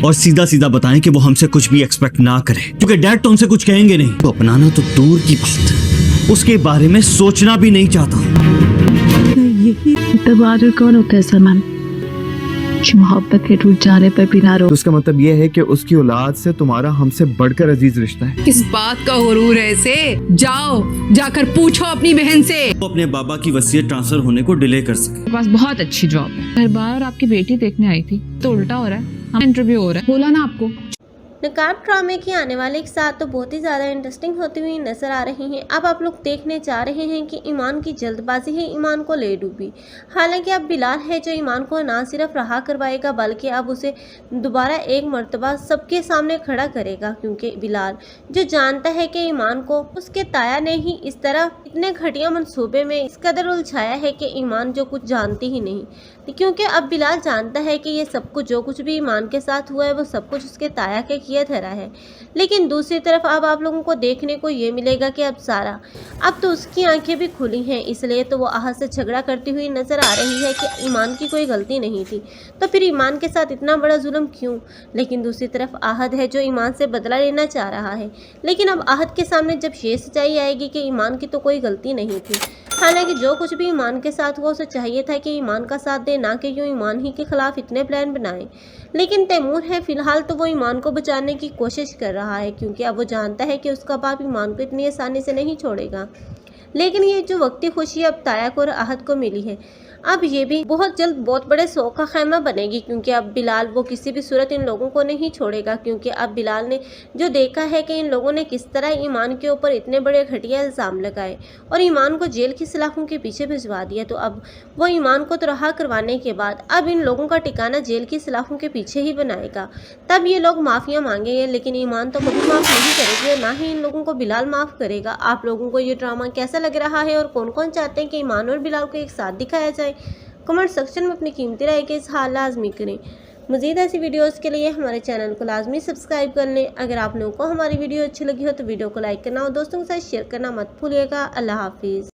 और सीधा सीधा बताएं कि वो हमसे कुछ भी एक्सपेक्ट ना करे, क्योंकि डैड तो उनसे कुछ कहेंगे नहीं। तो अपनाना तो दूर की बात, उसके बारे में सोचना भी नहीं चाहता। यही तबादुल कौन होता है सलमान, जो मोहब्बत के टूट जाने पर भी ना रो। तो उसका मतलब ये है कि उसकी औलाद से तुम्हारा हमसे बढ़कर अजीज रिश्ता है। किस बात का हुरूर है इसे? जाओ जाकर पूछो अपनी बहन से। वो अपने बाबा की वसीयत ट्रांसफर होने को डिले कर सके। मेरे पास बहुत अच्छी जॉब है। हर बार आपकी बेटी देखने आई थी तो उल्टा हो रहा है, हम इंटरव्यू हो रहा है। बोला ना आपको। नकाब ड्रामे की आने वाले एक साथ तो बहुत ही ज़्यादा इंटरेस्टिंग होती हुई नजर आ रही हैं। अब आप लोग देखने जा रहे हैं कि ईमान की जल्दबाजी ही ईमान को ले डूबी। हालांकि अब बिलाल है जो ईमान को ना सिर्फ रहा करवाएगा बल्कि अब उसे दोबारा एक मर्तबा सबके सामने खड़ा करेगा, क्योंकि बिलाल जो जानता है कि ईमान को उसके ताया ने ही इस तरह इतने घटिया मंसूबे में इस कदर उलझाया है कि ईमान जो कुछ जानती ही नहीं, क्योंकि अब बिलाल जानता है कि ये सब कुछ जो कुछ भी ईमान के साथ हुआ है वो सब कुछ उसके ताया के किया धरा है। लेकिन दूसरी तरफ अब आप लोगों को देखने को ये मिलेगा कि अब सारा अब तो उसकी आंखें भी खुली हैं, इसलिए तो वो आहत से झगड़ा करती हुई नजर आ रही है कि ईमान की कोई गलती नहीं थी, तो फिर ईमान के साथ इतना बड़ा जुल्म क्यों। लेकिन दूसरी तरफ आहत है जो ईमान से बदला लेना चाह रहा है। लेकिन अब आहत के सामने जब ये सच्चाई आएगी कि ईमान की तो कोई गलती नहीं थी, हालांकि जो कुछ भी ईमान के साथ हुआ उसे चाहिए था कि ईमान का साथ दे, ना कि यूँ ईमान ही के खिलाफ इतने प्लान बनाए। लेकिन तैमूर है फिलहाल तो वो ईमान को बचाने की कोशिश कर रहा है, क्योंकि अब वो जानता है कि उसका बाप ईमान को इतनी आसानी से नहीं छोड़ेगा। लेकिन ये जो वक्ती खुशी अब ताया को और आहत को मिली है, अब ये भी बहुत जल्द बहुत बड़े शौक का खैमा बनेगी, क्योंकि अब बिलाल वो किसी भी सूरत इन लोगों को नहीं छोड़ेगा। क्योंकि अब बिलाल ने जो देखा है कि इन लोगों ने किस तरह ईमान के ऊपर इतने बड़े घटिया इल्ज़ाम लगाए और ईमान को जेल की सलाखों के पीछे भिजवा दिया, तो अब वो ईमान को तो रहा करवाने के बाद अब इन लोगों का ठिकाना जेल की सलाखों के पीछे ही बनाएगा। तब ये लोग माफ़िया मांगेंगे, लेकिन ईमान तो कभी माफ़ नहीं करेगी और ना ही इन लोगों को बिलाल माफ़ करेगा। आप लोगों को ये ड्रामा कैसा लग रहा है और कौन कौन चाहते हैं कि ईमान और बिलाल को एक साथ दिखाया जाए? कमेंट सेक्शन में अपनी कीमती राय के इज़हार लाजमी करें। मज़ीद ऐसी वीडियोस के लिए हमारे चैनल को लाजमी सब्सक्राइब कर लें। अगर आप लोगों को हमारी वीडियो अच्छी लगी हो तो वीडियो को लाइक करना और दोस्तों के साथ शेयर करना मत भूलिएगा। अल्लाह हाफिज़।